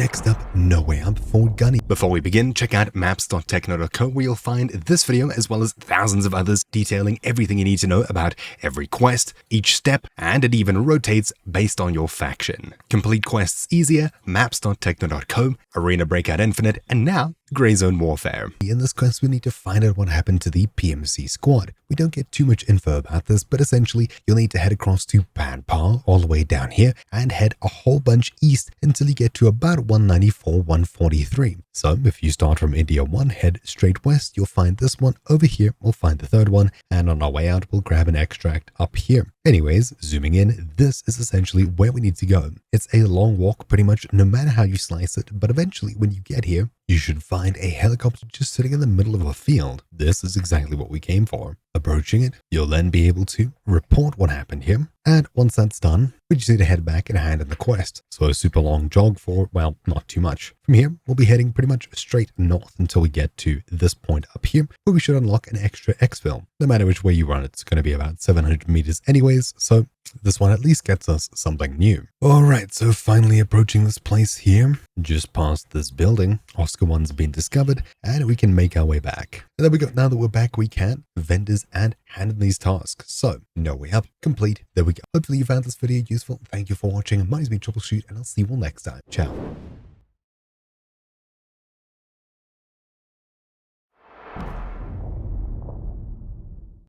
Next up, No Way Up for Gunny. Before we begin, check out maps.techno.co where you'll find this video as well as thousands of others detailing everything you need to know about every quest, each step, and it even rotates based on your faction. Complete quests easier, maps.techno.co, Arena Breakout Infinite, and now Grey Zone Warfare. In this quest, we need to find out what happened to the PMC Squad. We don't get too much info about this, but essentially, you'll need to head across to Panpar all the way down here and head a whole bunch east until you get to about 194, 143. So if you start from India 1, head straight west, you'll find this one. Over here, we'll find the third one, and on our way out, we'll grab an extract up here. Anyways, zooming in, this is essentially where we need to go. It's a long walk pretty much no matter how you slice it, but eventually when you get here, you should find a helicopter just sitting in the middle of a field. This is exactly what we came for. Approaching it, you'll then be able to report what happened here. And once that's done, we just need to head back and hand in the quest. So a super long jog for, well, not too much. From here, we'll be heading pretty much straight north until we get to this point up here, where we should unlock an extra exfil. No matter which way you run, it's going to be about 700 meters anyways, so this one at least gets us something new. Alright, so finally approaching this place here, just past this building, Oscar 1's been discovered, and we can make our way back. And there we go, now that we're back, we can vendors and hand in these tasks. So, No Way Up, complete, there we go. Hopefully you found this video useful. Thank you for watching. My name's been Troubleshoot, and I'll see you all next time. Ciao.